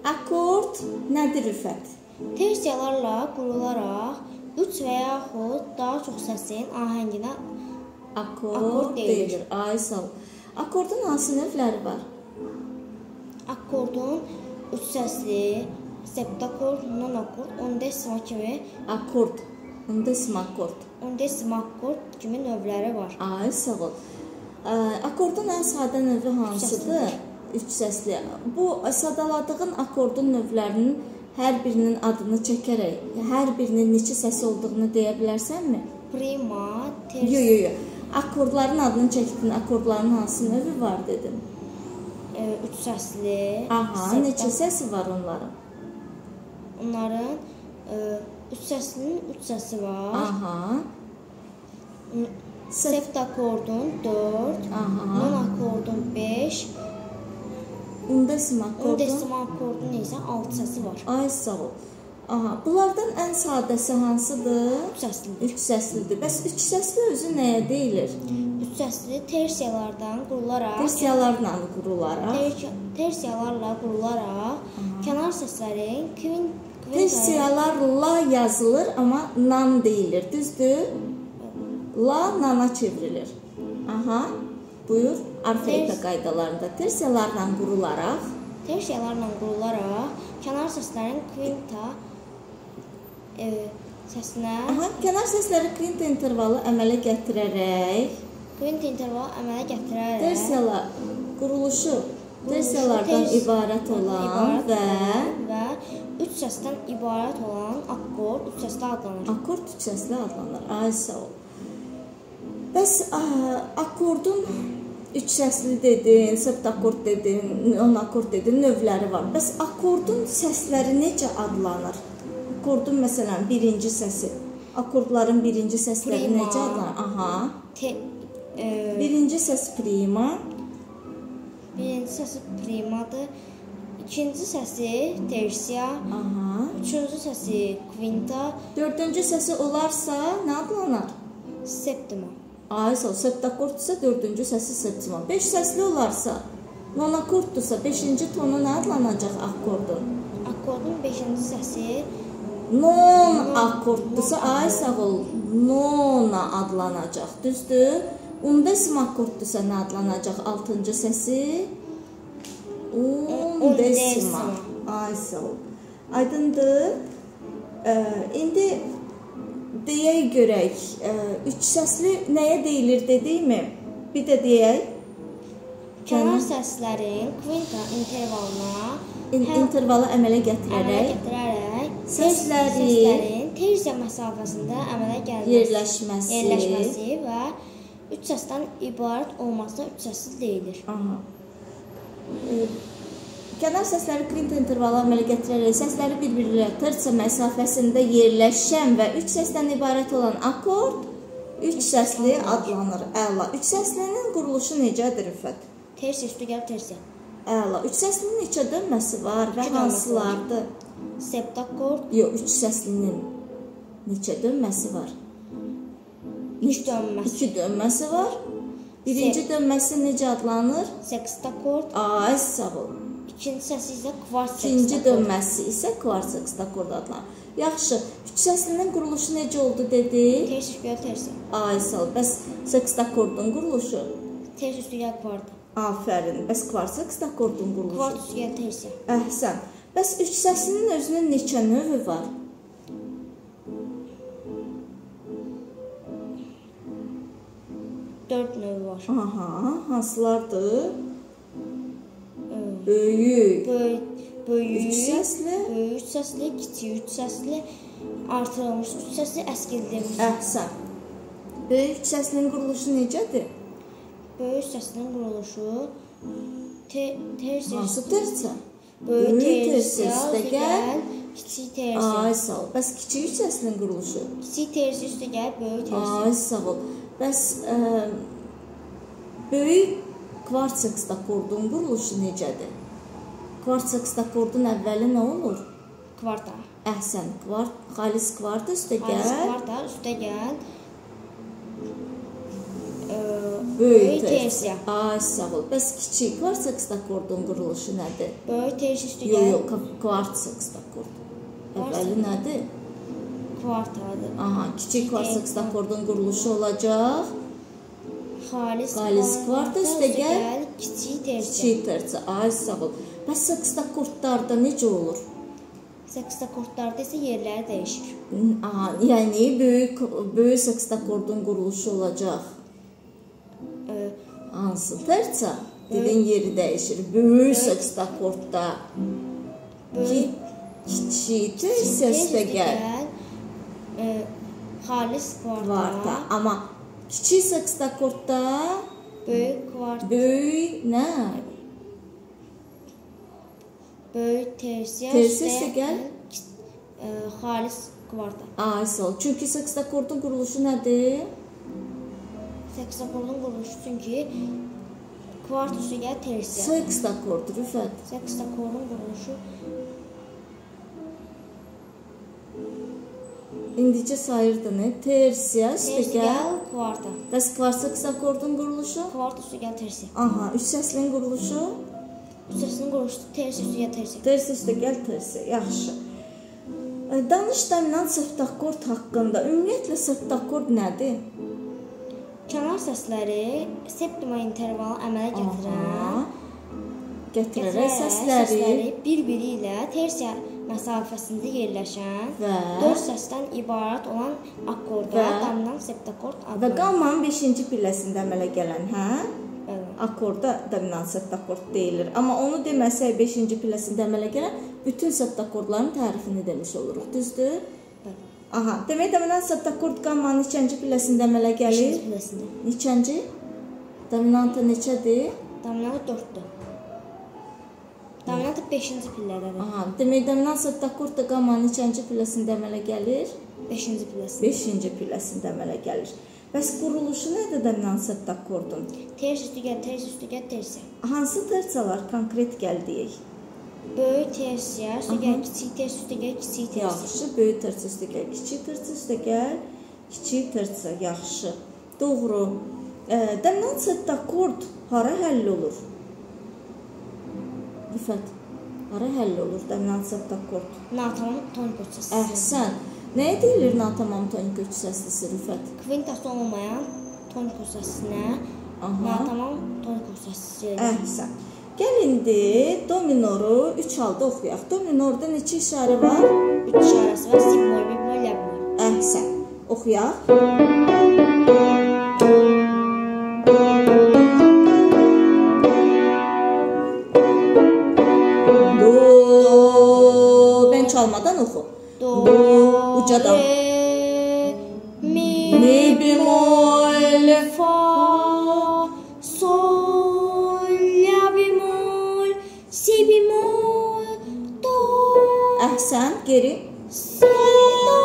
Akord nədir Rüfət? Tersiyalarla qurularaq 3 və yaxud daha çox səsin ahənginə akord deyilir. Ay sağ ol. Akordun hansı növləri var? Akordun 3 səsli, septakord, nonakord, ondesima kimi Akord, ondesima akord. Ondesima akord kimi növləri var. Ay sağ ol. Akordun ən sadə növü hansıdır? 3 səsli. Bu sadaladığın akordun növlərinin hər birinin adını çəkərək, hər birinin neçə səsi olduğunu deyə bilərsənmi? Prima, ters. Yox. Akordların adını çəkdin. Akordların hansı növü var dedim? 3 səsli. Aha, neçə səsi var onların? Onların 3 səslinin 3 səsi var. Aha. Septakordun 4, nonakordun 5, ondesima akordun isə 6 səsi var. Ay sağ ol. Aha, bunlardan ən sadəsi hansıdır? 3 səslidir. 3 səslidir. Bəs 3 səsli özü nəyə deyilir? 3 səsli tersiyalardan qurularaq, tersiyalarla qurularaq kənar səslərin tersiyalarla yazılır, amma nan deyilir, düzdür? La nana çevrilir. Aha, buyur. Arfoika qaydalarında tersiyalarla qurularaq kənar səslərin kvinta səsinə kənar səsləri kvinta intervalı əmələ gətirərək tersiyalar quruluşu tersiyalardan ibarət olan və 3 səsdən ibarət olan akord 3 səsli adlanır. Akord 3 səsli adlanır. Ay sağ ol. Bəs akordun 3 səsli dedin, septakord dedin, nonakord dedin, növləri var. Bəs akordun səsləri necə adlanır? Akordun məsələn birinci səsi, akordların birinci səsləri necə adlanır? Aha. Birinci səs prima. Birinci səsi primadır. İkinci səsi tersiya. Aha. Üçüncü səsi kvinta. Dördüncü səsi olarsa nə adlanır? Septima. Ay sağ ol. Septakordsa dördüncü səsi septima. 5 səsli olarsa, nonakordsa 5-ci tonu nə adlanacaq akordun? Akordun 5-ci səsi non akordsa, ay sağ ol, nona adlanacaq, düzdür? Undesima akordsa nə adlanacaq 6-cı səsi? Undesima. Ay sağ ol. Aydındır? İndi deyək görək, 3 səsli nəyə deyilir dedikmi? Bir də deyək. Kənar səslərin kvinta intervalı əmələ gətirərək səslərin tersiya məsafəsində əmələ gəlməsi, yerləşməsi və 3 səsdən ibarət olmasına 3 səsli deyilir. Aha. Kənar səsləri kvinta intervalı əmələ gətirərək səsləri bir-birlə tersiya məsafəsində yerləşən və 3 səsdən ibarət olan akord 3 səsli adlanır. Əla. 3 səslinin quruluşu necədir Rüfət? Tersiya üstü gəl tersiya. Əla. 3 səslinin neçə dönməsi var və hansılardır? Septakord. Yox, 3 səslinin neçə dönməsi var? 2 dönməsi. 2 dönməsi var. Birinci dönməsi necə adlanır? Sextakord. Ay sağ ol. İkinci səsi isə kvart sextakord. İkinci dönməsi isə kvart sextakord adlanır. Yaxşı, 3 səslinin quruluşu necə oldu dedik? Tersiya üstü gəl tersiya. Ay sağ ol. Bəs sextakordun quruluşu? Tersiya üstü gəl kvart. Afərin. Bəs kvart sextakordun quruluşu? Kvart üstü gəl tersiya. Əhsən. Bəs 3 səslinin özünün neçə növü var? Dörd növü var. Aha, hansılardır? Böyük. Böyük 3 səsli. Böyük 3 səsli, kiçik 3 səsli, artırılmış 3 səsli, əskildilmiş. Əhsən. Böyük səslinin quruluşu necədir? Böyük səslinin quruluşu tersiya. Hansı tersiya? Böyük tersiya üstə gəl, kiçik tersiya. Ay sağ ol. Bəs kiçik səslinin quruluşu? Kiçik tersiya üstə gəl, böyük tersiya. Ay sağ ol. Bəs böyük kvart sextakordun quruluşu necədir? Kvart sextakordun əvvəli nə olur? Kvarta. Əhsən, kvart, xalis kvarta üstə gəl. Xalis kvarta üstə gəl. Böyük tersiya. Ay, sağ ol. Bəs kiçik kvarts sekstokordun quruluşu nədir? Böyük tersiya üstü gəl. Yox, kvarts sekstokord. Əvvəli nədir? Kvartadır. Aha, kiçik kvarts sekstokordun quruluşu olacaq. Xalis kvarta üstə gəl. Kiçik tersiya. Kiçik tersiya. Ay, sağ ol. Bəs sekstokordlarda necə olur? Sekstokordlarda isə yerləri dəyişir. Aha, yəni böyük sekstokordun quruluşu olacaq. Hansı tersiya? Dedin yeri dəyişir. Böyük sekstokordda. Kiçik tersiya üstə gəl. Xalis kvarta. Amma kiçik sekstokordda böyük kvarta. Böyük nə? Böyük tersiya üstə gəl. Xalis kvarta. Ay, sağ ol. Çünki sekstokordun quruluşu nədir? Sekstokordun quruluşu çünki kvart üstə gəl tersiya. Sekstokord, Rüfət. Sekstokordun quruluşu İndicə sayırdın, tersiya üstə gəl kvarta. Bəs kvart sekstokordun quruluşu? Kvart üstə gəl tersiya. Aha, üç səslinin quruluşu? Üç səslinin quruluşu tersiya üstə gəl tersiya. Tersiya üstə gəl tersiya, yaxşı. Danış dominant septakord haqqında. Ümumiyyətlə septakord nədir? Kənar səsləri septima intervalı əmələ gətirərək səsləri bir-biri ilə tersiya məsafəsində yerləşən və 4 səsdən ibarət olan akkorda dominant septakord adlanır. Və qammanın 5-ci pilləsində əmələ gələn, hə? Bəli. Akkorda dominant septakord deyilir. Amma onu deməsək 5-ci pilləsində əmələ gələn bütün septakordların tərifini demiş oluruq, düzdür? Bəli. Aha, demək dominant septakord qammanın neçənci pilləsində əmələ gəlir? 5-ci pilləsində. Neçənci? Dominantı neçədir? Dominantı 4-dür. Dominantı 5-ci pillədədir. Aha, demək dominant septakord da qammanın neçənci pilləsində əmələ gəlir? 5-ci pilləsində. 5-ci pilləsində əmələ gəlir. Bəs quruluşu nədir dominant septakordun? Tersiya üstə gəl, tersiya üstə gəl, tersiya. Hansı tersiyalar konkret gəl deyək? Böyük tersiya üstə gəl, kiçik tersiya üstə gəl, kiçik tersiya. Yaxşı, böyük tersiya üstə gəl, kiçik tersiya üstə gəl, kiçik tersiya, yaxşı. Doğru. Dominant septakord hara həll olur? Rüfət, hara həll olur dominant septakord? Natamam tonik üç səslisi. Əhsən. Nəyə deyilir natamam tonik üç səslisi, Rüfət? Kvintası olmayan tonik üç səslisinə natamam tonik üç səslisi deyilir. Əhsən. Gəl indi do minoru 3 halda oxuyaq. Do minorda neçə işarə var? 3 işarəsi var. Si bemol, mi bemol, la bemol. Əhsən. Oxuyaq. Do. Ben çalmadan oxu. Do. Ucadan. Re. Mi. Mi bemol. Fa. Sol. La bemol. Si bemol. Do. Əhsən. Geri. Si. Do.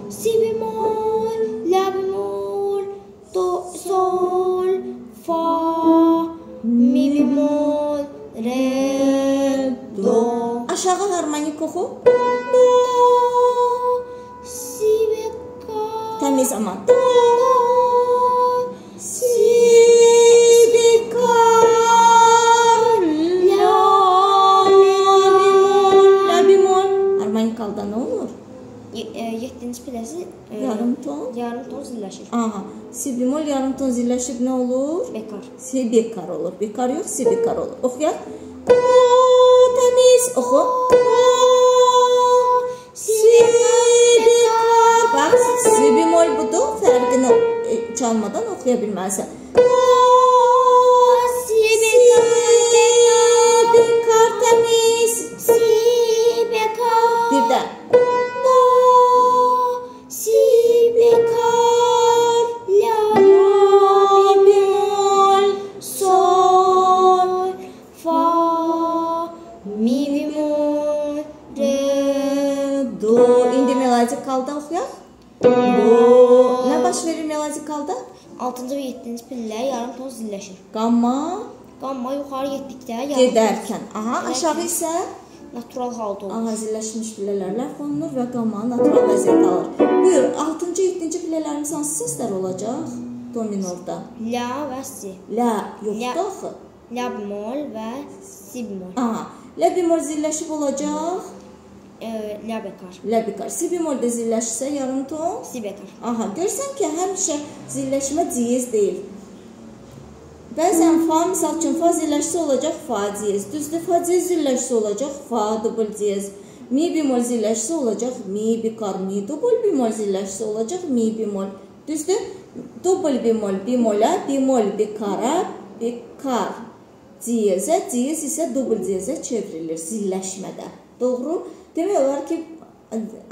Si bemol. La bemol. Do. Sol. Fa. Mi bemol. Re. Do. Aşağı harmonik oxu. Do. Si bemol. Təmiz ama. Do. Si bemol. La bemol. Harmonik halda nə olur? 7-ci pilləsi Yarım ton. yarım ton zilləşir. Aha. Si bemol yarım ton zilləşib nə olur? Bekar. Si bekar olur. Bekar yox, si bekar olur. Oxuyaq. Təmiz. Oxu. Si bekar. Bax, si bemol budur. Fərqini çalmadan oxuya bilməlisən. Si bekar təmiz. Si bekar. Bir də. Do. Si bekar. La bemol. Sol. Fa. Mi bemol. Re. Do. İndi melodik halda oxuyaq. Do. Nə baş verir melodik halda? 6-cı və 7-ci pillə yarım ton zilləşir. Qamma Qamma yuxarı getdikdə yarım gedərkən. Aha, aşağı isə natural halda olur. aha, zilləşmiş pillələrlə fonlanır və qamma natural vəziyyət alır. Buyur, 6-cı, 7-ci pillələrimiz hansı səslər olacaq? dominorda? La və si. La yoxdur axı. La bemol və si bemol. Aha. La bemol zilləşib olacaq. La bekar. La bekar. Si bemol də zilləşsə yarım ton. Si bekar. Aha. Görsən ki, həmişə zilləşmə diyez deyil. Bəzən fa, misal üçün, fa zilləşsə olacaq fa diyez. Düzdür, fa diyez zilləşsə olacaq fa dubl diyez. Mi bemol zilləşsə olacaq mi bekar. Mi dubl bemol zilləşsə olacaq mi bemol. Düzdür? Dubl bemol bemolə, bemol bekara, bekar diyezə, diyez isə dubl diyezə çevrilir zilləşmədə. Doğru? Demək olar ki,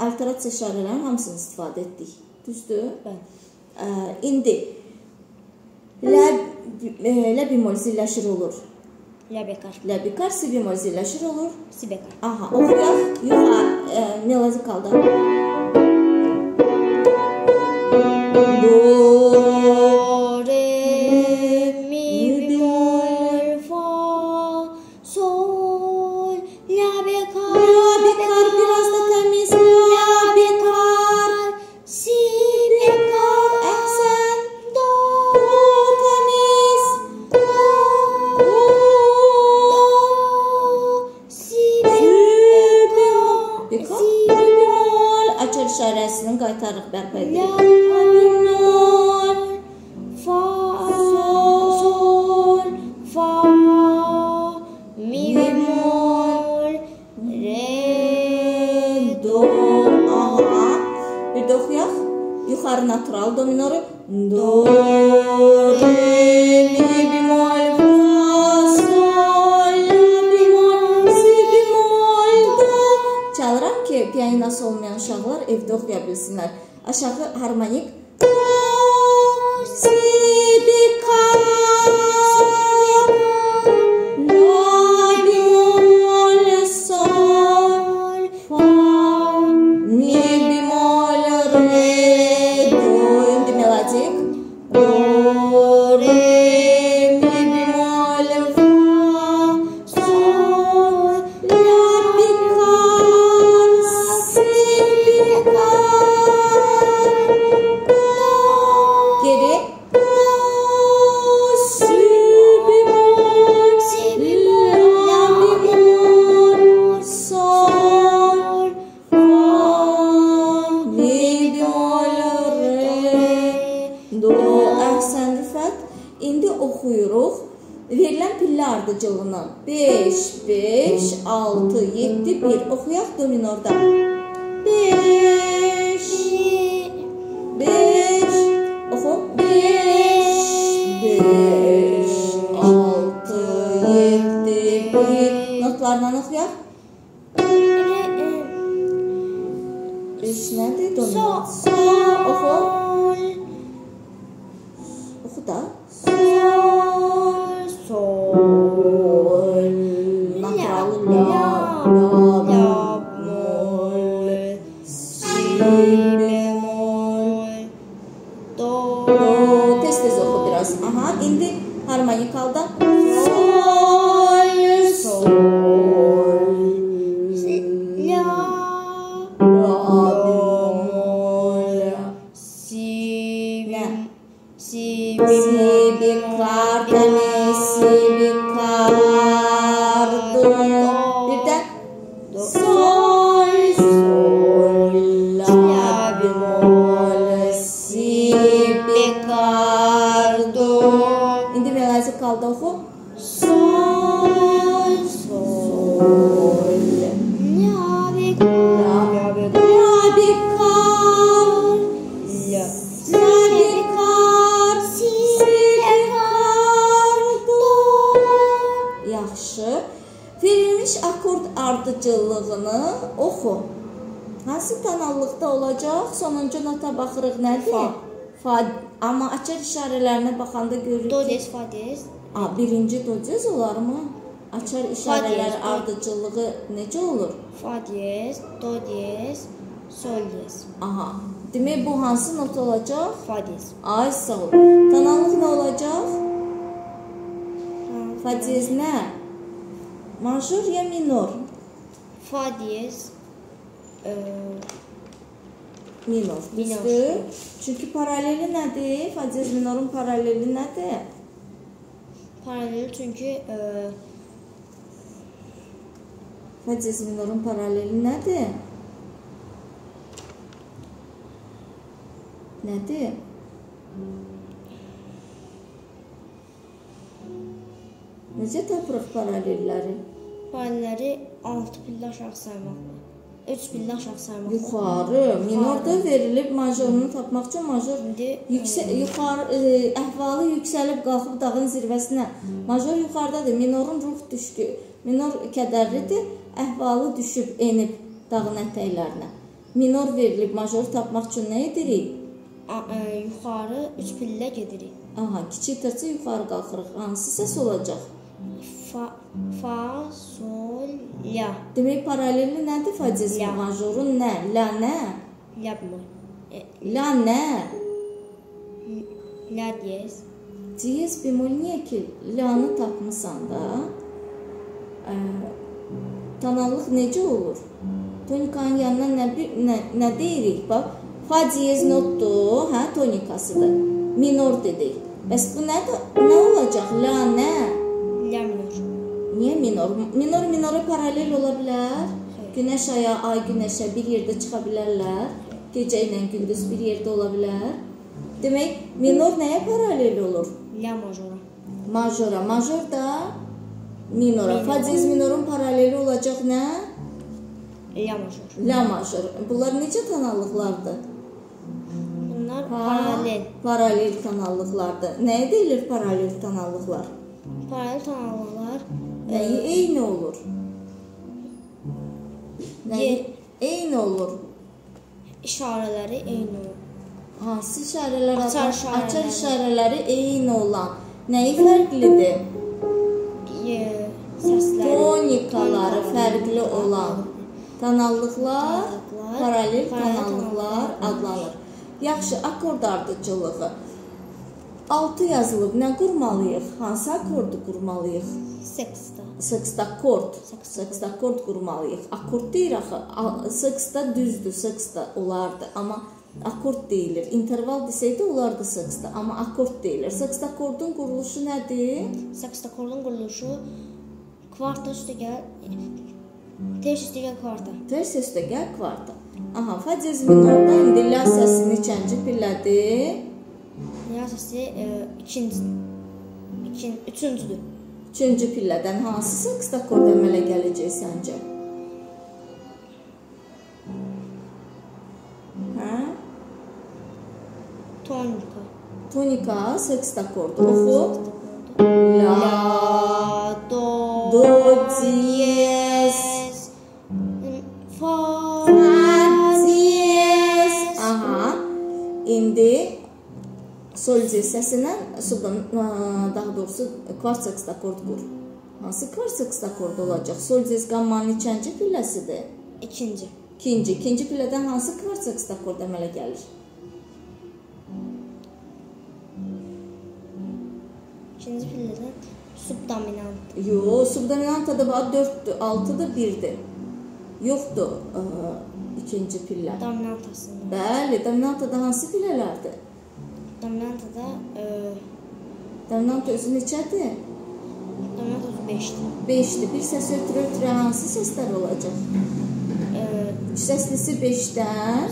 alterasiya işarələrin hamısını istifadə etdik. Düzdür? Bəli. İndi la bemol zilləşir olur. La bekar. La bekar, si bemol zilləşir olur. Si bekar. Aha, oxuyaq. Yuxarı melodik qaldı. Do, re, mi bemol, fa, sol, la bekar. La bekar biraz da təmiz. La bekar, si bekar. əhsən. Do, Təmiz. do, si Bekar. bekar. Bemol. Açar işarəsinin qaytarıq bərpa edirik. La bemol, fa, sol, fa, mi bemol, re, Do. Aha. Bir də oxuyaq. Yuxarı natural dominoru. Do, re, mi bemol, fa, sol, la bemol, si bemol, do. Çalıram ki, pianinosu olmayan uşaqlar evdə oxuya bilsinlər. Aşağı harmonik. Do, si bekar, la bemol, sol, fa, mi bemol, re, do. İndi melodik. Do, re, mi bemol, fa, sol, la bekar, si bekar, geri. Do, si bemol, la bemol, sol, fa, mi bemol, re, do. Əhsən Rüfət. İndi oxuyuruq. Verilən pillə ardıcılığını 5, 5, 6, 7, 1. Oxuyaq dominorda. 5, 5. Oxu. 5, 5, 6, 7, 1. Notlarla oxuyaq. 3 nədir? Dominor. Sol. Oxu. Oxu da. Sol. Natural. La, bemol, si bemol, do, Tez-tez oxu biraz. Aha, indi harmonik halda. Sol, sol, la, la bemol, si, nə? si, Si bekar, təmiz, si bekar, do. Bir də sol, sol, la bemol, si bekar, do. İndi melodik qaldı oxu. Sol, sol, la bekar, la bekar, la, la bekar, si bekar, do. Yaxşı. Verilmiş akord ardıcıllığını oxu. Hansı tonallıqda olacaq? Sonuncu nota baxırıq nədir? Fa. Amma açar işarələrinə baxanda görürük. do des, fa des, Birinci do diez olarmı? Açar işarələr do. ardıcıllığı necə olur? fa des, do des, sol des, Aha. Demək bu hansı nota olacaq? fa des, Ay sağ ol. Tonallıq nə olacaq? Fa diez nə? Major ya minor? fa des, minor. Düzdür? Çünki paraleli nədir? Fa diyez minorun paraleli nədir? Paraleli çünki fa diyez minorun paraleli nədir? Nədir? Necə tapırıq paralelləri? Paralelləri 6 pillə aşağı saymaqla. 3 pillə aşağı saymaqla. Yuxarı. Minorda verilib majorunu tapmaq üçün major yuxarı əhvalı yüksəlib qalxıb dağın zirvəsinə. Major yuxarıdadır. Minorun ruh düşdü. Minor kədərlidir. Əhvalı düşüb enib dağın ətəklərinə. Minor verilib majoru tapmaq üçün nə edirik? Yuxarı 3 pillə gedirik. Aha, kiçik tərcə yuxarı qalxırıq. Hansı səs olacaq? Fa, sol, la. Demək, paraleli nədir fa diyez majorun nə? La nə? La bemol. La nə? La diyez. Diyez bemol niyə ki? La'nı tapmısan da tonallıq necə olur? Tonikanın yanına nə deyirik? Bax, fa diyez notdur, hə, tonikasıdır. Minor dedik. Bəs bu nə olacaq? La nə? La minor. Niyə minor? Minora paralel ola bilər. Günəş aya, ay günəşə bir yerdə çıxa bilərlər. Gecə ilə gündüz bir yerdə ola bilər. Demək, minor nəyə paralel olur? La majora. Majora. Major da minora. Fa diyez minorun paraleli olacaq nə? La major. La major. Bunlar necə tonallıqlardır? Bunlar paralel. Paralel tonallıqlardır. Nəyə deyilir paralel tonallıqlar? Paralel tonallıqlar nəyi eyni olur? Nəyi eyni olur? İşarələri eyni olur. Hansı işarələr? Açar işarələri eyni olan. Nəyi fərqlidir? Səsləri. Tonikaları fərqli olan tonallıqlar paralel tonallıqlar adlanır. Yaxşı, akord ardıcılığı. 6 yazılıb, nə qurmalıyıq? Hansı akordu qurmalıyıq? Sextakord. Sextakord qurmalıyıq. Akord deyir axı. Sexta düzdür, sexta olardı. Amma akord deyilir. İnterval desəydə olardı sexta. Amma akord deyilir. Sextakordun quruluşu nədir? Sextakordun quruluşu kvarta üstə gəl, ters üstə gəl kvarta. Ters üstə gəl kvarta. Aha, fa diyez minorda indi la səsi neçənci pillədir? La səsi üçüncüdür. Üçüncü pillədən hansı sextakord əmələ gələcək səncə? Hə? Tonika. Tonika sextakordu. Oxu. La, do, diyez, fa, diyez. Aha. İndi sol diyez səsindən daha doğrusu kvart sextakord qur. Hansı kvart sextakord olacaq? Sol diyez qammanın neçənci pilləsidir? İkinci. İkinci pillədən hansı kvart sextakord əmələ gəlir? İkinci pillədən subdominant. Yox, subdominantada bax 4-dür, 6-dır, 1-dir. Yoxdur ikinci pillə. Dominantasında. Bəli, dominantada hansı pillələrdir? Dominantada dominanta özü neçədir? Dominanta 5-dir. 5-dir. Bir səs ötürə hansı səslər olacaq? Üç səslisi 5-dən,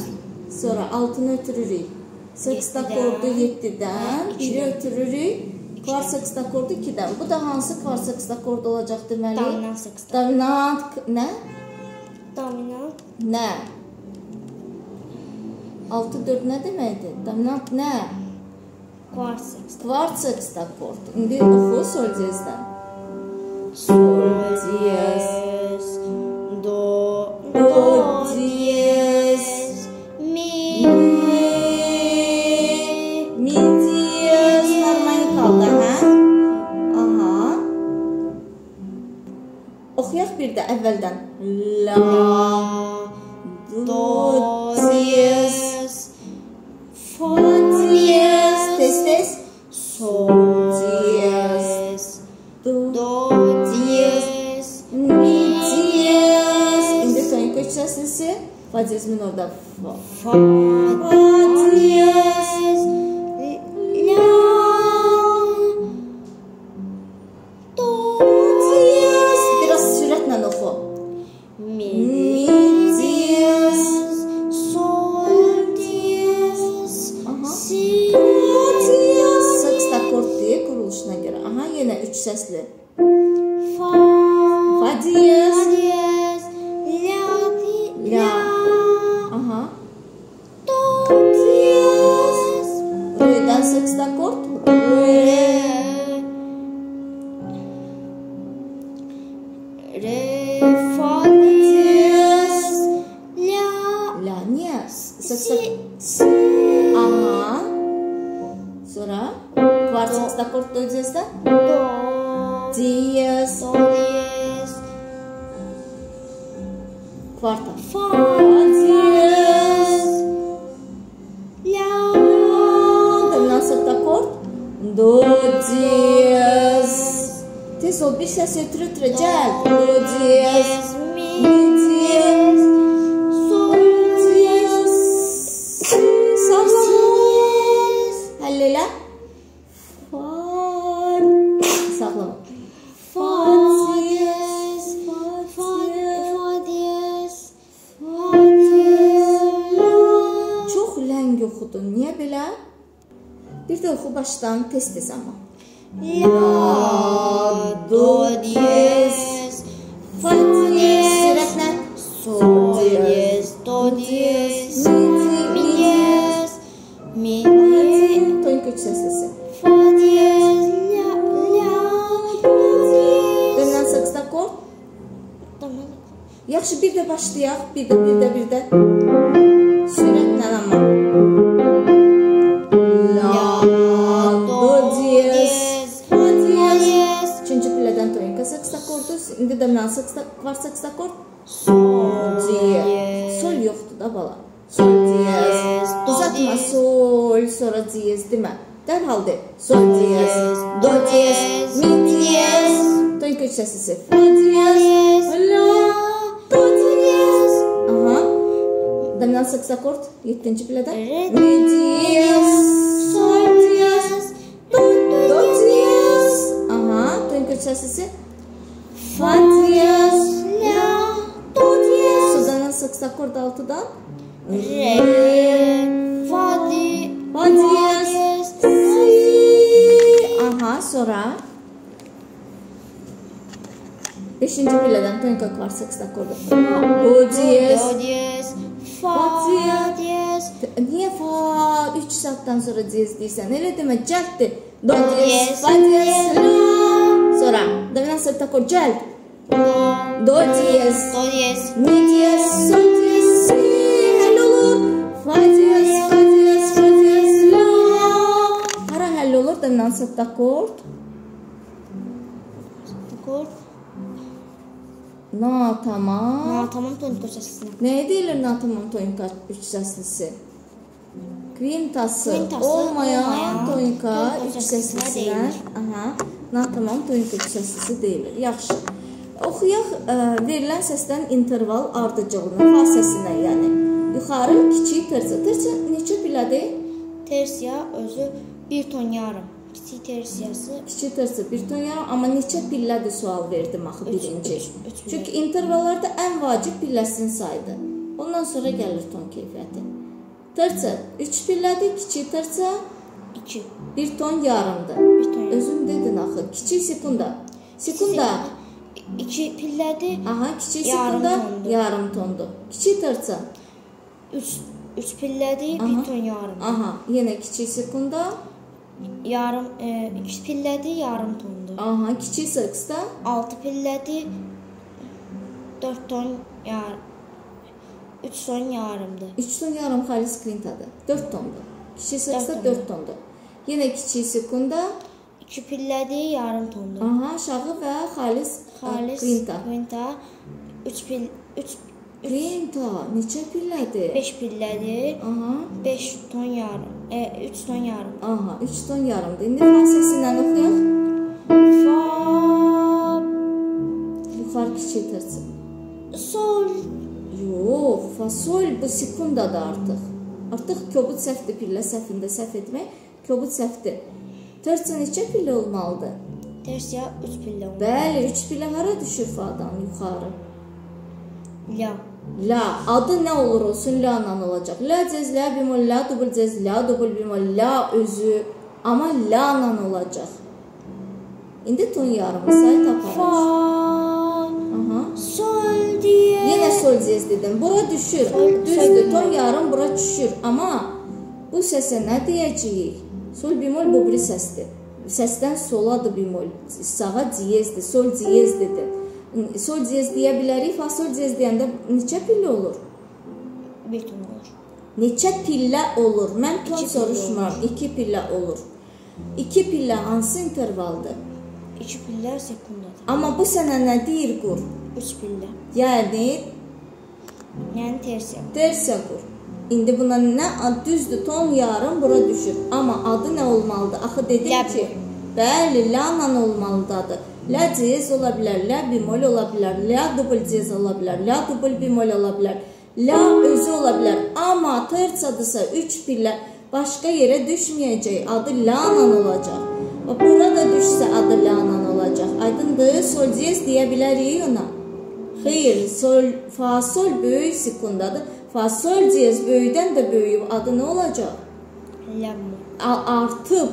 sonra 6-nı ötürürük. Sextakordu 7-dən, 1-i ötürürük. Kvart sextakordu 2-dən. Bu da hansı kvart sextakord olacaq deməli? Dominant sextakord. Dominant nə? Dominant. Nə? 6-4 nə deməkdir? Dominant nə? Kvart sextakord. Kvart sextakord. İndi oxu sol diyezdən. Sol diyez. Do diyez. Mi diyez. Harmonikalı, hə? Aha. Oxuyaq bir də əvvəldən. La, do diyez. Fa diyez. Tez. Sol diyez. Do diyez. Mi diyez. İndi tonika üç səslisi. Fa diyez minorda. Fa diyez. La. Do diyez. Biraz sürətlə oxu. Mi diyez. Sol diyez. Si diyez. Sexta akord deyil quruluşuna görə. Aha, yenə 3 səsli. Fa diyez. diyez. La. Aha. Do diyez. Re'den sexta akord. Re. Fa diyez. La. La niye? Sexta. Si. Aha. Sonra kvart sexta akord diyez de. Do. Diyez. Do diyez. Kvarta. Fa diyez. La. Dominant sexta akord. Do diyez. Tez ol, bir ses ötürü gel. Do diyez. Mi diyez. Sol diyez. Sağlam. Həll elə. Fa. Sağlam. Fa diyez. Fa diyez. Fa diyez. Çox ləng oxudun. Niyə belə? Bir də oxu başdan tez-tez amma. La. Do diyez. Fa diyez. Sürətlə. Sol diyez. Do diyez. Mi diyez. Mi diyez. Tonik 3 səslisi. Fa diyez. La. Do diyez. Dominant sexta akord. Tamam. Yaxşı, bir də başlayaq. Bir də. Sürətlə amma. La. Do diyez. Fa diyez. Üçüncü pillədən tonika sexta akordu. İndi dominant sexta, kvart sexta akord. Sol Diyez. Sol yoxdur da bala. Sol diyez. Do Uzatma diyez. sol, sonra diyez demə. Dərhal de. Sol diyez. Do diyez. Mi diyez. Tonika 3 səslisi. Fa diyez. La. Do diyez. Aha. Dominant sexta akord 7-ci pillədən. Mi diyez. Sol diyez. Do diyez. Aha. Tonika 3 səslisi. Fa diyez. La. Do diyez. Dominant sexta akord 6-dan. Re. Fa diyez. Fa diyez. Si. Aha, sonra 5-ci pillədən tonika kvart sexta akordu. Do diyez. Do diyez. Fa diyez. Niyə fa 3 saatdan sonra diyez deyirsən? Elə demə, cəlddir. Do Do diyez. diyez. Fa diyez. La. Sonra dominant sexta akord cəld. Do diyez. Do diyez. Mi diyez. Sol diyez. Si. Həll olur. Fa diyez. Fa diyez. Fa diyez. La. Hara həll olur? Dominant sexta akord. Akord. Na tamam. Tamam tonik səsini. Nəyə deyilir na tamam tonika 3 səslisi? Kvintası Kvintası olmayan olmayan tonika tonika 3 səslisinə səslisinə. deyilir. Aha. Na tamam tonika 3 səslisi deyilir. Yaxşı. Oxuyaq verilən səsdən interval ardıcılığına, fasəsinə, yəni. Yuxarı kiçik tersiya. Tersiya neçə pillədir? Tersiya özü 1 ton yarım. Kiçik tersiyası Kiçik tersiya 1 ton yarım, amma neçə pillədir sual verdim axı birinci. üç pillə. Çünki intervallarda ən vacib pilləsini saydı. Ondan sonra gəlir ton keyfiyyəti. Tersiya 3 pillədir, kiçik tersiya 2. 1 ton yarımdır. 1 ton yarım. Özün dedin axı. Kiçik sekunda. Sekunda. 2 pillədir. Aha, kiçik Yarım sekunda tondur. yarım tondur. Kiçik tersiya. 3 pillədir, 1 ton yarım. Aha, yenə kiçik sekunda. Yarım 2 pillədir, yarım tondur. Aha, kiçik seksta. 6 pillədir, 4 ton yarım. 3 ton yarımdır. 3 ton yarım xalis kvintadır. 4 tondur. Kiçik seksta Dörd 4 tondur. Yenə kiçik sekunda. 2 pillədir, yarım tondur. Aha, aşağı və xalis kvinta. Kvinta 3 Kvinta neçə pillədir? 5 pillədir. Aha. 5 ton yarım. 3 ton yarım. Aha, 3 ton yarımdır. İndi fasəsindən oxuyaq. Fa Yuxarı kiçik tersi. sol Yox, fa, sol bu sekundadır artıq. Artıq kobud səhvdir, pillə səhvində səhv etmək, kobud səhvdir. Tersiya neçə pillə olmalıdır? Tersiya 3 pillə olmalıdır. Bəli, 3 pillə hara düşür fadan yuxarı? La. La, adı nə olur olsun, la ilə olacaq. La cez, la bimol, la dubul cez, la dubul bimol, la özü. Amma la ilə olacaq. İndi ton yarımı sayı taparız. Fa, sol diye. Yenə sol diyez dedim. Bura düşür. Düzdür, ton yarım bura düşür. Amma bu səsə nə deyəcəyik? Sol bimol bu biri səsdir. Səsdən soladır bimol. Sağa diyezdir, sol diyezdir. Sol diyez deyə bilərik. Fa sol diyez deyəndə neçə pillə olur? Bir ton olur. Neçə pillə olur? Mən ton soruşmuram. 2 pillə olur. 2 pillə hansı intervaldır? 2 pillə sekundadır. Amma bu sənə nə deyir qur? 3 pillə. Yəni tersiya. Tersiya qur. İndi buna nə düzdür, ton yarım bura düşür. Amma adı nə olmalıdır? Axı dedim ki, bəli, la ilə olmalıdır. La diyez ola bilər, la bimol ola bilər, la dubul diyez ola bilər, la dubul bimol ola bilər, la özü ola bilər. Amma tersiyadısa 3 pillə başqa yerə düşməyəcək, adı la ilə olacaq. Burada düşsə adı la ilə olacaq. Aydındır, sol diyez deyə bilərik ona. Xeyr, fa sol böyük sekundadır. Fa sol diyez böyükdən də böyük adı nə olacaq? La bimol.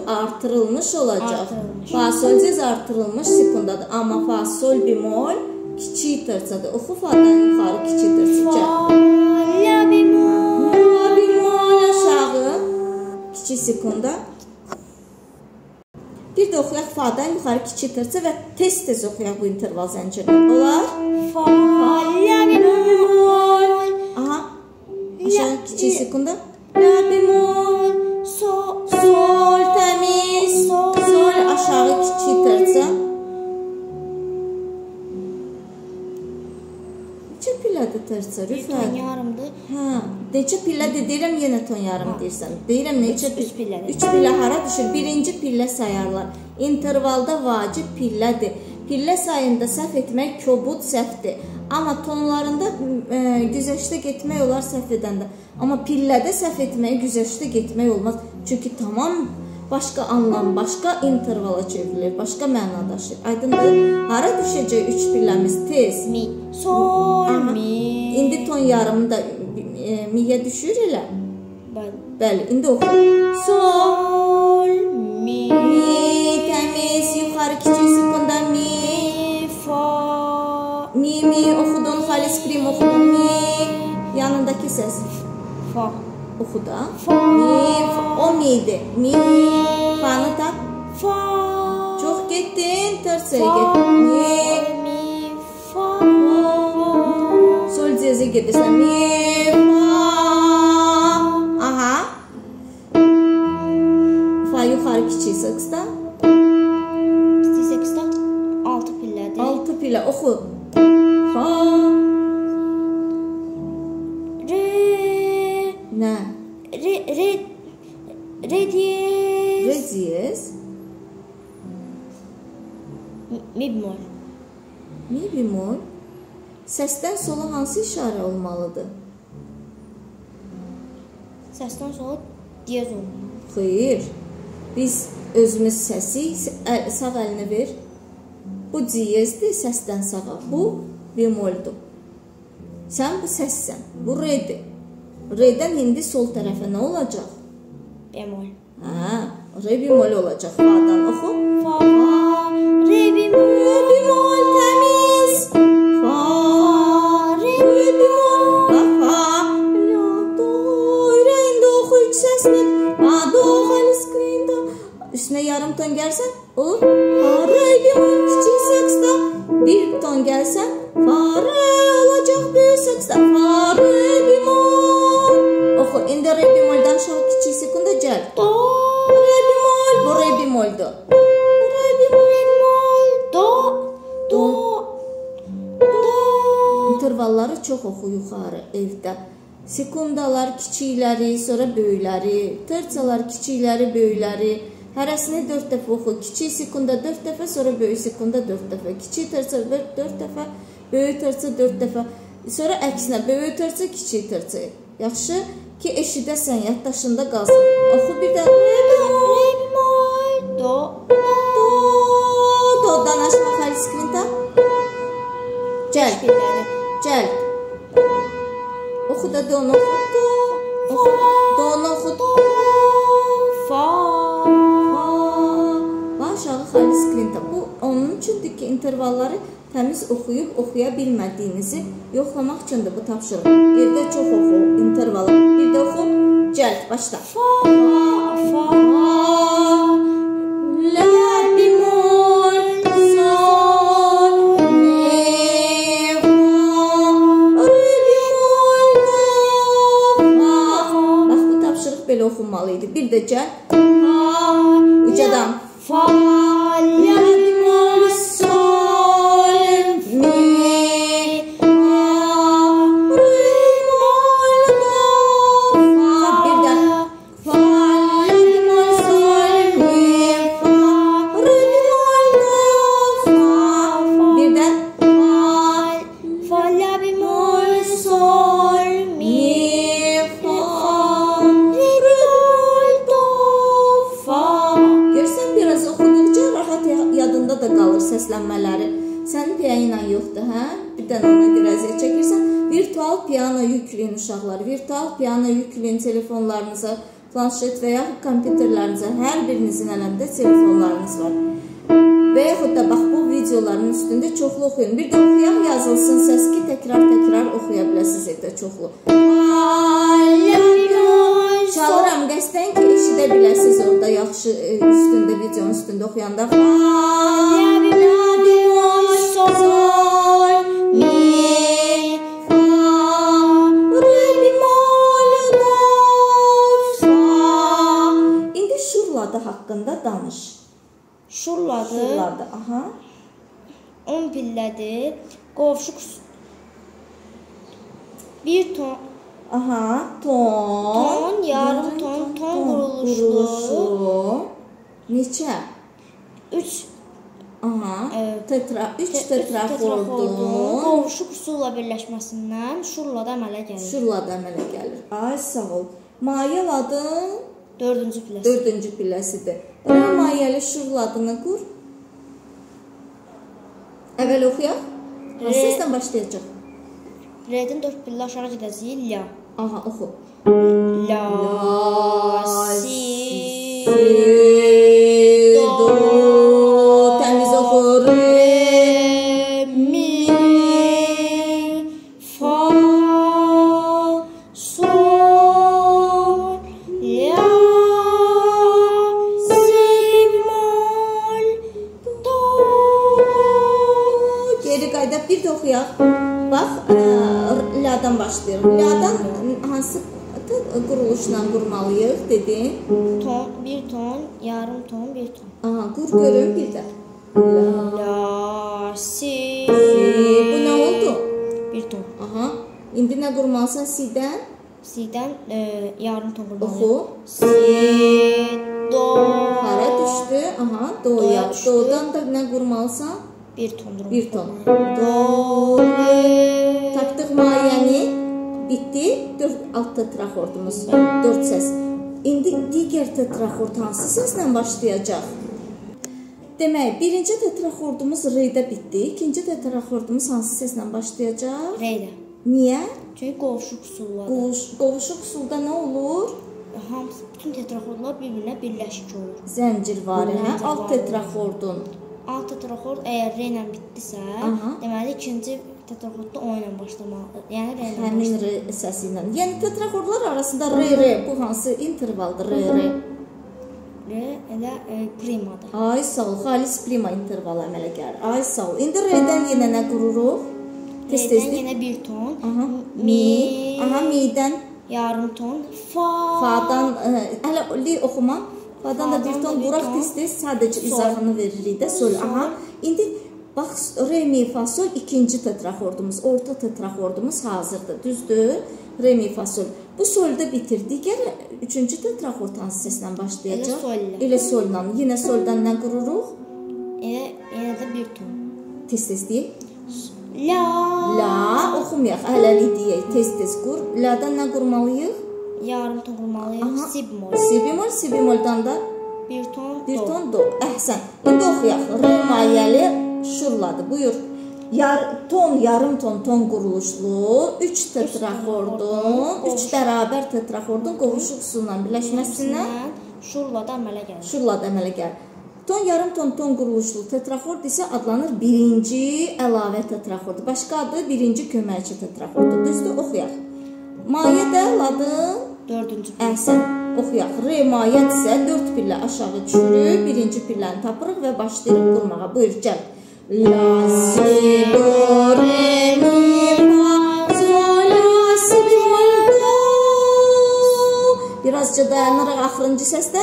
Artırılmış olacaq. Fa sol diyez artırılmış sekundadır. Amma fa sol bimol kiçik tersiyadır. Oxu fadan yuxarı kiçik tersiya. Fa la bimol. La bimol aşağı kiçik sekunda. Bir də oxuyaq fadan yuxarı kiçik tersiya və tez-tez oxuyaq bu interval zəncirini. Olar? Fa la bimol. Aha. Aşağı kiçik sekunda. La bimol. Sol təmiz. Sol aşağı kiçik tersiya. Neçə pillədir tersiya? Bir ton yarımdır. Hə, neçə pillədir deyirəm, yenə ton yarım deyirsən. Deyirəm neçə pillədir. 3 pillə hara düşür? Birinci pillə sayarlar. İntervalda vacib pillədir. Pillə sayında səhv etmək kobud səhvdir. Amma tonlarında güzəştə getmək olar səhv edəndə. Amma pillədə səhv etməyi güzəştə getmək olmaz. Çünki tamam başqa anlam, başqa intervala çevrilir, başqa məna daşıyır. Aydındır? Hara düşəcək 3 pilləmiz? Tez. Mi. Sol, mi. İndi ton yarımı da miyə düşür elə? Bəli, indi oxu. Sol, mi. Mi, təmiz, yuxarı kiçik sekunda mi. Fa. Mi oxudun, xalis prim oxudun, mi. Yanındakı səs. Fa. Oxu da. Fa. Mi, o mi'dir. Mi, fa'nı tap. Fa. Çox getdin, tersaya getdin. Mi, fa. Sol diyezə gedirsən. Mi, fa. Aha. Fa yuxarı kiçik səksdə. Kiçik səksdə 6 pillədir. 6 pillə oxu. Fa. Re. Nə? Re diyez. Re diyez. Mi bemol. Mi bemol. Səsdən sola hansı işarə olmalıdır? Səsdən sola diyez olmalıdır. Xeyr. Biz özümüz səsi sağ əlinə ver. Bu diyezdir, səsdən sağa. Bu bemoldur. Sən bu səssən. Bu re'dir. Re'dən indi sol tərəfə nə olacaq? Bemol. Hə, re bemol olacaq. Fa'dan oxu. Fa, re bemol. Re bemol təmiz. Fa, re bemol. Bax, fa, la, do, re, indi oxu üç səslə. Fa, do, xalis, qıyında. Üstünə yarım ton gəlsən, o, fa, re bemol kiçik səksdə. Bir ton gəlsən, fa, re olacaq böyük səksdə. Fa, re bemol. Oxu, indi re bemoldan aşağı kiçik sekunda gəl. Do. Re bemol, bu re bemoldur. Re bemol. Do. Do. Do. İntervalları çox oxu yuxarı evdə. Sekundalar kiçikləri, sonra böyükləri, tersiyalar kiçikləri, böyükləri. Hərəsini 4 dəfə oxu. Kiçik sekunda 4 dəfə, sonra böyük sekunda 4 dəfə. Kiçik tersiya 4 dəfə, böyük tersiya 4 dəfə. Sonra əksinə böyütürcə, kiçiltircə. Yaxşı ki, eşidəsən, yaddaşında qalsın. Oxu bir də. Re bemol, do, do. Do'dan aşma xalis kvinta. Cəld. Cəld. Oxu da do'nu oxu. Do. Oxu. Do'nu oxu. Do. Fa. Fa. Və aşağı xalis kvinta. Bu onun üçündür ki, intervalları təmiz oxuyub oxuya bilmədiyinizi yoxlamaq üçündür bu tapşırıq. Evdə çox oxu intervalı. Bir də oxu. Cəld. Başla. Fa. Fa. La bemol, sol, mi, fa, re bemol, do, fa. Bax, bu tapşırıq belə oxunmalı idi. Bir də cəld. Ucadan. Fa, la bemol, sol, mi, fa, re bemol, do, fa. Bir də. Fa, la bemol, sol, mi, fa, re bemol, do, fa. Bir də. Fa, la bemol, sol, mi, fa, re bemol, do, fa. Görsən, biraz oxuduqca rahat yadında da qalır səslənmələri. Sənin piano yoxdur, hə? Bir dənə ona görə əziyyət çəkirsən. Virtual piano yükləyin uşaqlar. Virtual piano yükləyin telefonlarınıza, planşet və yaxud kompüterlərinizə. Hər birinizin əlində telefonlarınız var. Və yaxud da bax, bu videoların üstündə çoxlu oxuyun. Bir də oxuyaq yazılsın səs ki, təkrar oxuya biləsiniz evdə çoxlu. Çalıram qəsdən ki, eşidə biləsiniz orada yaxşı üstündə, videonun üstündə oxuyanda. Sol, mi, fa, re bemol, do, fa. İndi şurladı haqqında danış. Şurladı. Aha. 10 pillədir. Qovşuq. Bir ton. Aha, ton. Ton, yarım ton, ton quruluşlu. Neçə? 3. Aha, 3 tetrahordun. Qovşuq üsulla birləşməsindən şurlada əmələ gəlir. Şurlada əmələ gəlir. Ay, sağ ol. Mayəladın 4-cü pilləsi. 4-cü pilləsidir. Ra mayəli şurladını qur. Əvvəl oxuyaq. Səslə başlayacaq. Re'dən 4 pillə aşağı gedəcəyik. La. Aha, oxu. La, si, do. Təmiz oxu. Re, mi, fa, sol, la, si, bemol, do. Geri qaydaq, bir də oxuyaq. Bax, la'dan başlayırıq. La'dan hansı quruluşla qurmalıyıq, dedin? Ton, bir ton, yarım ton, bir ton. Aha, qur görüm bir də. La, si. Bu nə oldu? Bir ton. Aha, indi nə qurmalısan si'dən? Si'dən yarım ton qurmalıyıq. Oxu. Si, do. Hara düşdü? Aha, do'ya. Do'dan da nə qurmalısan? Bir ton. Bir ton. Do, re. Tapdıq mayəni. Bitdi. 4 alt tetrahordumuz. 4 səs. İndi digər tetrahord hansı səslə başlayacaq? Demək, birinci tetrahordumuz re-də bitdi. İkinci tetrahordumuz hansı səslə başlayacaq? Re-də. Niyə? Çünki qovşuq üsulladır. Qovşuq üsulda nə olur? Hamısı, bütün tetrahordlar bir-birinə birləşik olur. Zəncir var, hə? Alt tetrahordun. Alt tetrahord əgər re ilə bitdisə, deməli ikinci tetrahordda o ilə başlamalıdır. Yəni re ilə həmin re səsi ilə. Yəni tetrahordlar arasında re, bu hansı intervaldır re? Re elə primadır. Ay, sağ ol. Xalis prima intervalı əmələ gəlir. Ay, sağ ol. İndi re'dən yenə nə qururuq? Re'dən yenə bir ton. Aha, mi. Aha, mi'dən yarım ton. Fa. Fa'dan hələ li oxuma. Fa'dan da bir ton quraq tez-tez sadəcə izahını veririk də. Sol. Aha. İndi bax, re, mi, fa, sol ikinci tetrahordumuz, orta tetrahordumuz hazırdır. Düzdür? Re, mi, fa, sol. Bu solda bitir. Digər üçüncü tetrahord hansı səslə başlayacaq? Elə solla. Yenə soldan nə qururuq? Yenə də bir ton. Tez-tez deyək. La. La oxumayaq. Hələlik deyək, tez-tez qur. La-dan nə qurmalıyıq? Yarım ton qurmalıyıq. Si bemol. Si bemol, si bemoldan da bir ton do. Bir ton do. Əhsən. İndi oxuyaq. Re mayəli şurladı. Buyur. Yarım ton quruluşlu, 3 tetraxordun, 3 bərabər tetraxordun qovuşuq üsulla birləşməsindən şurla da əmələ gəlir. Şurla da əmələ gəlir. Yarım ton quruluşlu tetraxord isə adlanır birinci əlavə tetraxordu. Başqa adı birinci köməkçi tetraxordu. Düzdür, oxuyaq. Mayə də ladın 4-cü. Əhsən, oxuyaq. Re mayət isə 4 pillə aşağı düşürük, birinci pilləni tapırıq və başlayırıq qurmağa. Buyur, gəl. La, si, do, re, mi, fa, sol, la, si, bemol, do. Birazca dayanırıq axırıncı səsdə.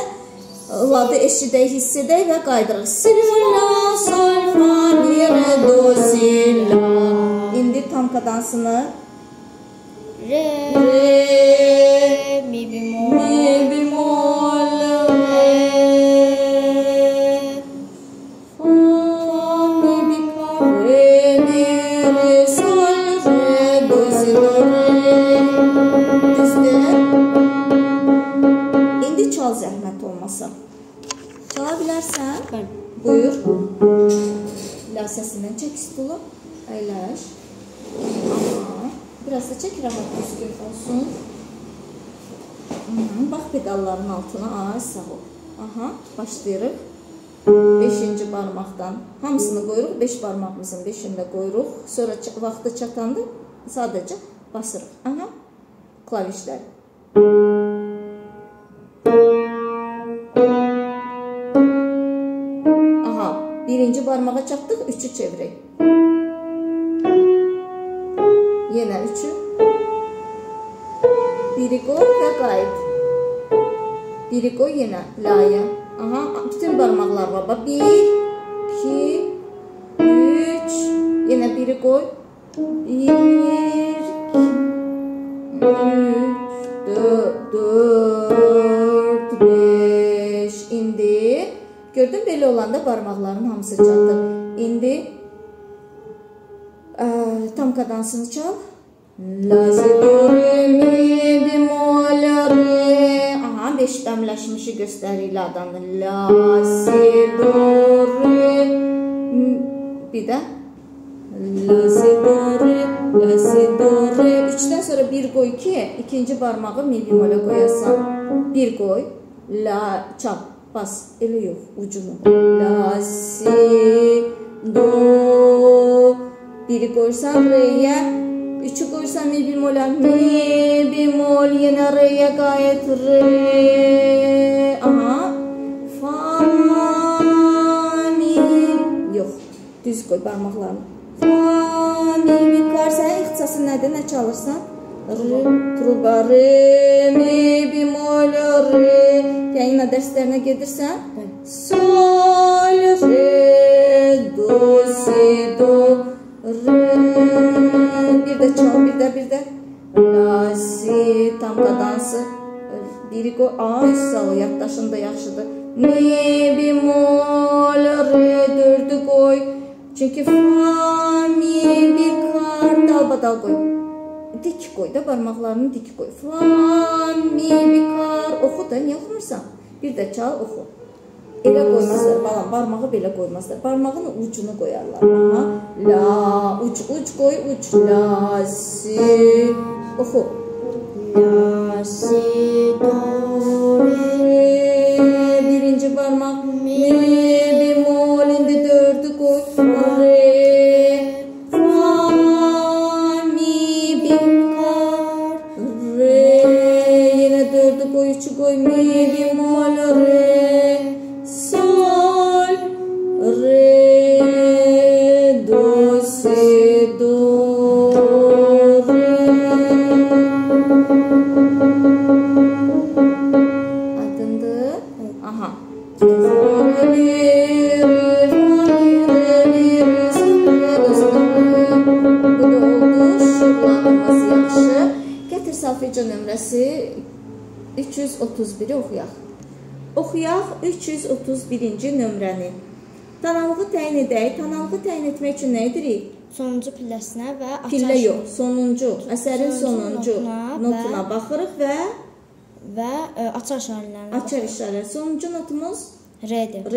Ladı eşidək, hiss edək və qaydırıq. Si, la, sol, fa, mi, re, do, si, la. İndi tamka dansını. Re, mi, bemol, re. Çal zəhmət olmasa. Çala bilərsən? Bəli. Buyur. La səsindən çək stulu. Əyləş. Biraz da çək, rahat düzgün olsun. Bax pedalların altına. Ay, sağ ol. Başlayırıq. 5-ci barmaqdan hamısını qoyuruq. 5 barmağımızın 5-ini də qoyuruq. Sonra vaxtı çatanda sadəcə basırıq. Klavişlər. Birinci barmağa çatdıq, 3'ü çevirək. Yenə 3'ü. Biri qoy və qayıt. Biri qoy yenə laya. Bütün barmaqlar var. 1, 2, 3. Yenə biri qoy. 1, 2, 3, 4, 5. İndi gördün, belə olanda barmaqların hamısı çatır. İndi tamka dansını çal. La, si, do, re, mi, bemol, re. 5 dəmləşmişi göstərir ladanı. La, si, do, re. Bir də. La, si, do, re. La, si, do, re. 3-dən sonra bir qoy ki, ikinci barmağı mi bemolə qoyasan. Bir qoy. La, çal. Bas, elə yox, ucunu. La, si, do. Biri qoysan re'yə. 3'ü qoysan mi bemolə. Mi bemol, yenə re'yə qayıt. Re. Fa, mi. Yox, düz qoy barmaqlarını. Fa, mi, kar. Sənin ixtisası nədir, nə çalırsan? Re, truba, re, mi bemol, re. Yayına dərslərinə gedirsən? Sol, re, do, si, do, re. Bir də çal, bir də. La, si, tamka dansı. Biri qoy. Sağ ol, yaddaşın da yaxşıdır. Mi bemol, re, 4'ü qoy. Çünki fa, mi, bir kar, dalbadal qoy. Dik qoy da, barmaqlarını dik qoy. Fa, mi, bir kar. Oxu da, niyə oxumursan? Bir də çal, oxu. Elə qoymazlar, balam, barmağı belə qoymazlar. Barmağın ucunu qoyarlar. La, uc qoy, uc. La, si, oxu. La, si, do, re. Birinci barmaq, mi, bemol, indi 4'ü qoy. Re, fa, mi, bir kar. Re, yenə 4'ü qoy, 3'ü qoy. Mi, bemol, re. Sol, re, do, si, do, re. Aydındır? Bu da oldu. Şurlarımız yaxşı. Gətir salfeca nömrəsi 331'i oxuyaq. Oxuyaq 331-ci nömrəni. Tanalığı təyin edək. Tanalığı təyin etmək üçün nə edirik? sonuncu pilləsinə və pillə yox, sonuncu, əsərin sonuncu notuna baxırıq və açar işarələrinə açar işarə. Sonuncu notumuz R-dir. R.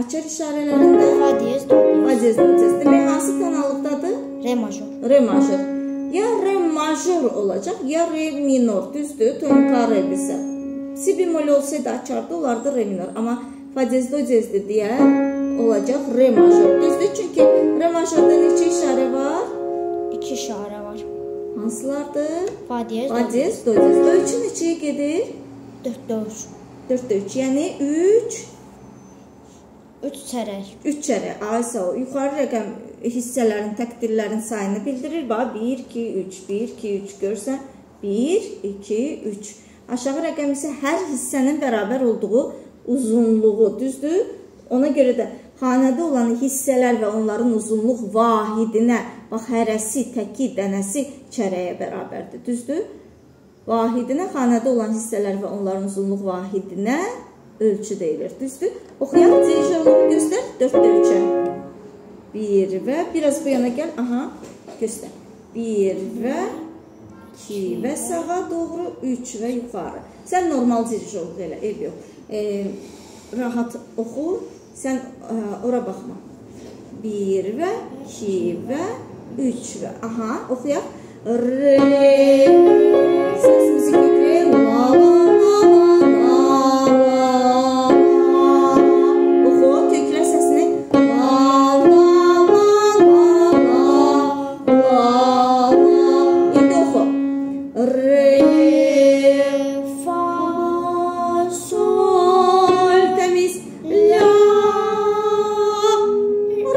Açar işarələrində Fa diyez, do diyez. Fa diyez, do diyez. Demək, hansı tonallıqdadır? Re major. Re major. Ya re major olacaq, ya re minor. Düzdür, tonika re-dirsə. Si bemol olsaydı açarda olardı re minor. Amma fa diyez, do diyezdir deyə olacaq re major. Düzdür, çünki re majorda neçə işarə var? 2 işarə var. Hansılardır? Fa diyez, do diyez. Do üçün neçəyə gedir? 4-4. 4-4, yəni 3 çərək. 3 çərək. Ay sağ ol. Yuxarı rəqəm hissələrin, təqdirlərin sayını bildirir. Bax, 1, 2, 3, 1, 2, 3 görsən. 1, 2, 3. Aşağı rəqəm isə hər hissənin bərabər olduğu uzunluğu, düzdür? Ona görə də xanədə olan hissələr və onların uzunluq vahidinə, bax, hərəsi, təki, dənəsi çərəyə bərabərdir, düzdür? Vahidinə, xanədə olan hissələr və onların uzunluq vahidinə ölçü deyilir, düzdür? Oxuyaq, dirijorluğu göstər, 4-də 3-ə. 1 və, biraz bu yana gəl, aha, göstər. 1 və, 2 və sağa doğru, 3 və yuxarı. Sən normal dirijorluq elə, ev yox. Rahat oxu, sən ora baxma. 1 və, 2 və, 3 və, aha, oxuyaq. Re, səsimizi götürək, la, la, la, la, la. Oxu, köklə səsini. La, la, la, la, la, la, la. İndi oxu. Re, fa, sol, təmiz. La,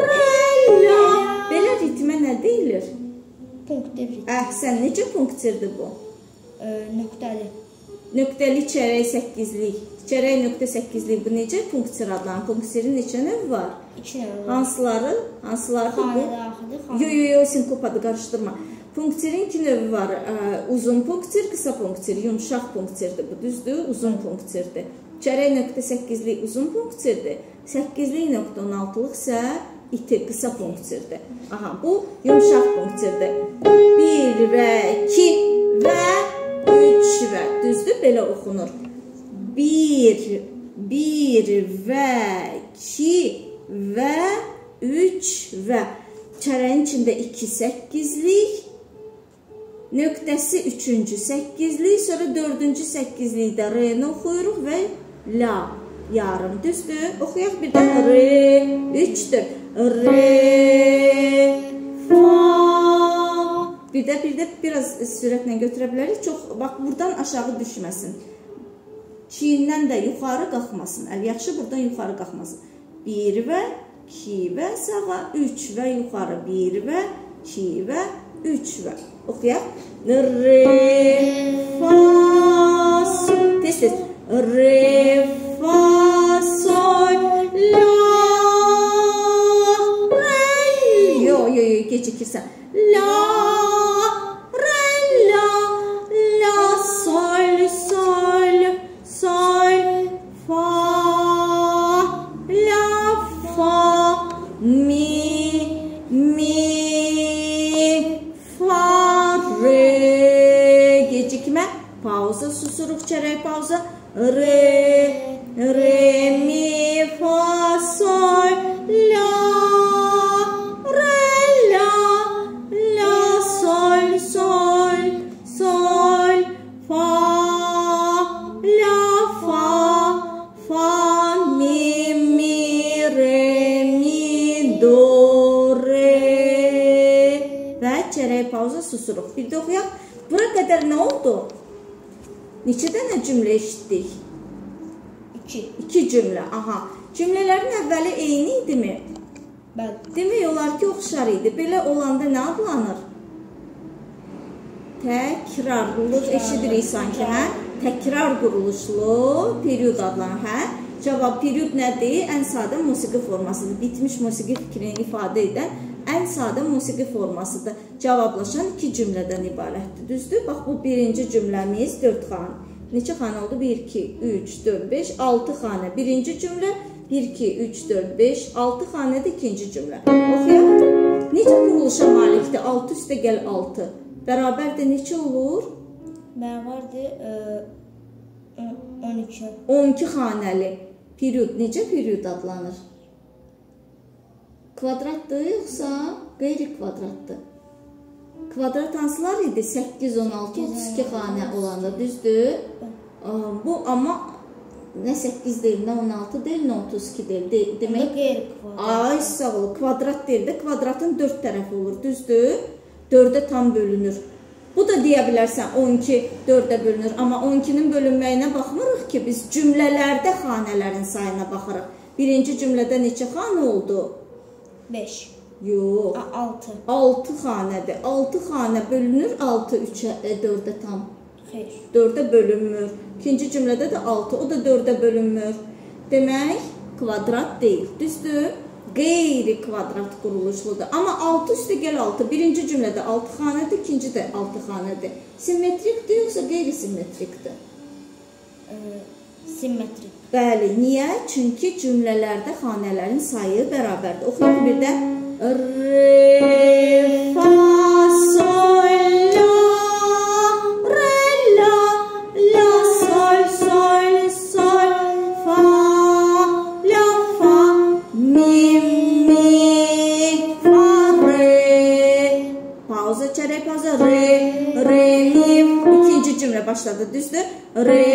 re, la. Belə ritmə nə deyilir? Punkt devri. Əhsən, necə punktirdir bu? Nöqtəli. Nöqtəli çərək 8-lik. Çərək nöqtə 8-lik bu necə punktir adlanır? Punktirin neçə növü var? 2 növü var. Hansıları? Hansılardır bu? Xanədə axıdır, xanədə. Yo, sinkopadı qarışdırma. Punktirin 2 növü var. Uzun punktir, qısa punktir, yumşaq punktirdir bu, düzdür? Uzun punktirdir. Çərək nöqtə 8-lik uzun punktirdir. 8-lik nöqtə 16-lıq isə iti, qısa punktirdir. Aha, bu yumşaq punktirdir. 1 və 2 və 3 və, düzdür? Belə oxunur. 1 və 2 və 3 və çərəyin içində 2 8-lik, nöqtəsi 3-cü 8-lik, sonra 4-cü 8-likdə R-ni oxuyuruq və la yarım, düzdür? Oxuyaq bir də re, 3-dür. Re, fa. Bir də biraz sürətlə götürə bilərik. Çox, bax, buradan aşağı düşməsin. Çiyindən də yuxarı qalxmasın. Əl yaxşı, buradan yuxarı qalxmasın. 1 və 2 və sağa, 3 və yuxarı. 1 və 2 və 3 və. Oxuyaq. Re, fa, sol. Tez-tez. Re, fa, sol, la. Gecikirsən. La, re, la, la, sol, sol, sol, fa, la, fa, mi, fa, re. Gecikmə. Pauza, susuruq, çərək pauza. Re, mi, fa, sol, la. Pauza, susuruq. Bir də oxuyaq. Bura qədər nə oldu? Neçə dənə cümlə eşitdik? 2 cümlə. Aha. Cümlələrin əvvəli eyni idimi? Bəli. Demək olar ki, oxşar idi. Belə olanda nə adlanır? Təkrarlılıq eşidirik sanki, hə? Təkrar quruluşlu period adlanır, hə? Cavab, period nədir? Ən sadə musiqi formasıdır. Bitmiş musiqi fikrini ifadə edən ən sadə musiqi formasıdır. Cavablaşan 2 cümlədən ibarətdir. Düzdür? Bax, bu birinci cümləmiz 4 xanə. Neçə xanə oldu? 1, 2, 3, 4, 5, 6 xanə. Birinci cümlə 1, 2, 3, 4, 5, 6 xanədir ikinci cümlə. Oxuyaq. Necə quruluşa malikdir? 6 üstə gəl 6. Bərabərdir neçə olur? Bərabərdir 12. 12 xanəli. Period. Necə period adlanır? Kvadratdır yoxsa qeyri-kvadratdır? Kvadrat hansılar idi? 8, 16, 32 xanə olanda, düzdür? Bu amma nə 8 deyil, nə 16 deyil, nə 32 deyil. Demək, ay sağ ol, kvadrat deyil də, kvadratın 4 tərəfi olur, düzdür? 4-ə tam bölünür. Bu da deyə bilərsən 12 4-ə bölünür, amma 12-nin bölünməyinə baxmırıq ki, biz cümlələrdə xanələrin sayına baxırıq. Birinci cümlədə neçə xanə oldu? 5. Yox. 6. 6 xanədir. 6 xanə bölünür 6 3-ə 4-ə tam. Xeyr. 4-ə bölünmür. İkinci cümlədə də 6, o da 4-ə bölünmür. Demək, kvadrat deyil. Düzdür? Qeyri-kvadrat quruluşludur. Amma 6 üstə gəl 6. Birinci cümlədə 6 xanədir, ikinci də 6 xanədir. Simmetrikdir yoxsa qeyri-simmetrikdir? Simmetrik. Bəli, niyə? Çünki cümlələrdə xanələrin sayı bərabərdir. Oxuyaq bir də. Re, fa, sol, la, re, la, la, sol, sol, sol, fa, la, fa, mi, fa, re. Pauza, çərək pauza. Re, mi. İkinci cümlə başladı, düzdür? Re.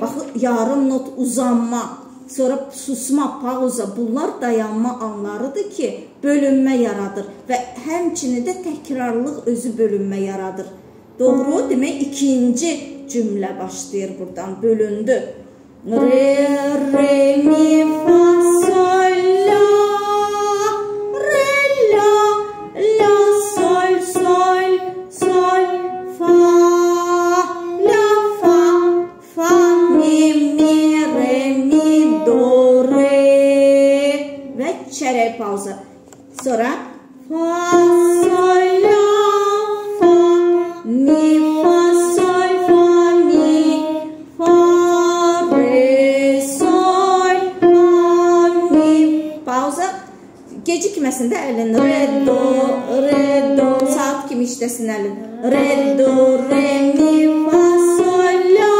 Baxın, yarım not uzanma. Sonra susma, pauza, bunlar dayanma anlarıdır ki, bölünmə yaradır və həmçinin də təkrarlıq özü bölünmə yaradır. Doğru? Demək, ikinci cümlə başlayır buradan, bölündü. Re, mi, fa, sol, la, sol, sol, sol, fa, la, fa, mi, re, mi, do, re və çərək pauza. Sonra fa, sol, la, fa, mi, fa, sol, fa, mi, fa, re, sol, fa, mi. Pauza. Gecikməsində əlin re, do, saat kimi işləsin əlin. Re, do, re, mi, fa, sol, la,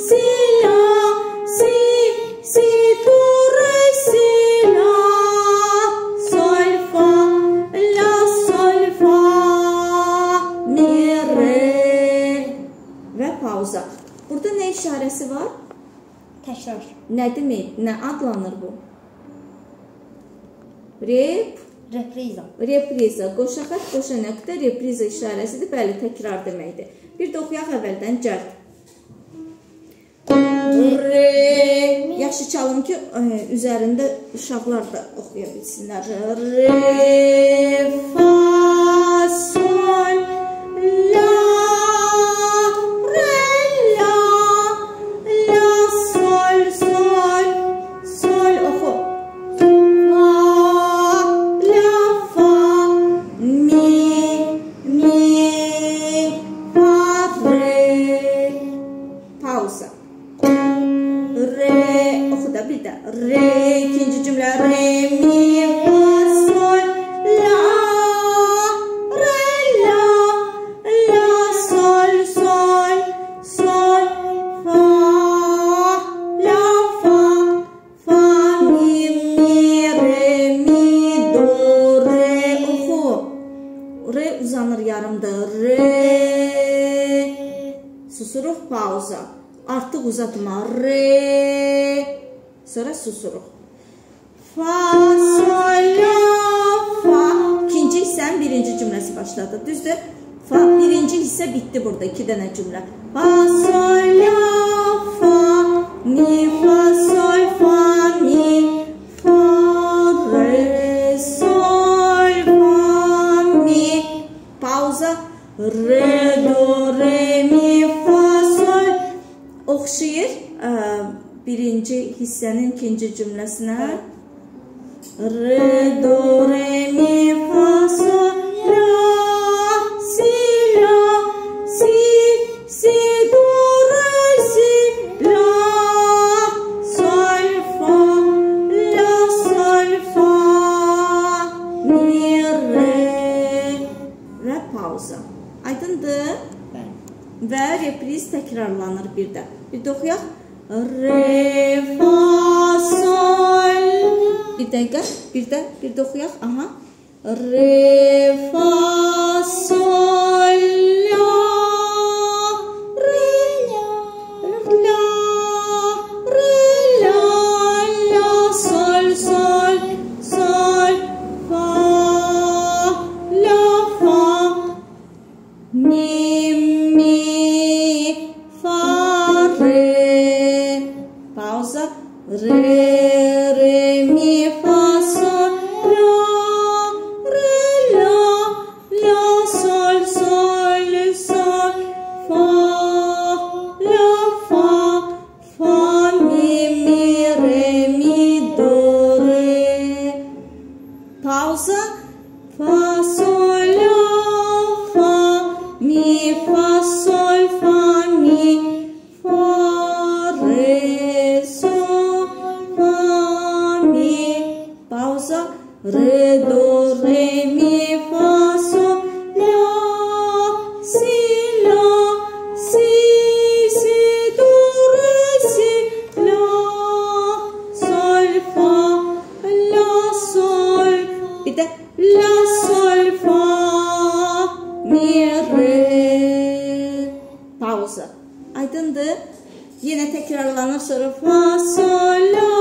si, la, si, do, re, si, la, sol, fa, la, sol, fa, mi, re və pauza. Burada nə işarəsi var? Təkrar. Nə demək? Nə adlanır bu? Repriza. Repriza. Qoşa xət, qoşa nöqtə, repriza işarəsidir. Bəli, təkrar deməkdir. Bir də oxuyaq əvvəldən cəld. Re. Yaxşı çalım ki, üzərində uşaqlar da oxuya bilsinlər. Re, fa, sol, la, re, la, sol, sol, sol, oxu. Re, ikinci cümlə. Re, mi, fa, sol, la, re, la, sol, sol, sol, fa, la, fa, mi, re, mi, do, re. Oxu. Re uzanır yarımdır. Re. Susuruq, pauza. Artıq uzatma. Re. Sonra susuruq. Fa, sol, la, fa. İkinci hissənin birinci cümləsi başladı. Düzdür? Fa, birinci hissə bitdi burada. 2 dənə cümlə. Fa, sol, la, fa, mi, fa, sol, fa, mi, fa, re, sol, fa, mi. Pauza. Re, do, re, mi, fa, sol. Oxşayır. Birinci hissənin ikinci cümləsinə. Re, do, re, mi, fa, sol, la, si, do, re, si, la, sol, fa, la, sol, fa, mi, və repriz təkrarlanır bir də. Bir də oxuyaq. Re, fa, sol. Bir dəqiqə, bir də oxuyaq. Aha. Re, fa, sol, la, re, la, re, la, la, sol, sol, sol, fa, la, fa, mi, fa, re. Pausa. Re, mi, fa, sol, la, re, la, la, sol, sol, sol, fa, la, fa, mi, re, mi, do, re. Pausa. Fa, sol, la, fa, mi, fa, sol, fa, mi, fa, re, sol, fa, mi. Pausa. Re, do, re, mi, fa, sol, la, si, do, re, si, la, sol, fa, la, sol. Bir de la, sol, fa, mi, re. Pausa. Aydındır. Yine tekrarlanır sonra fa, sol, la,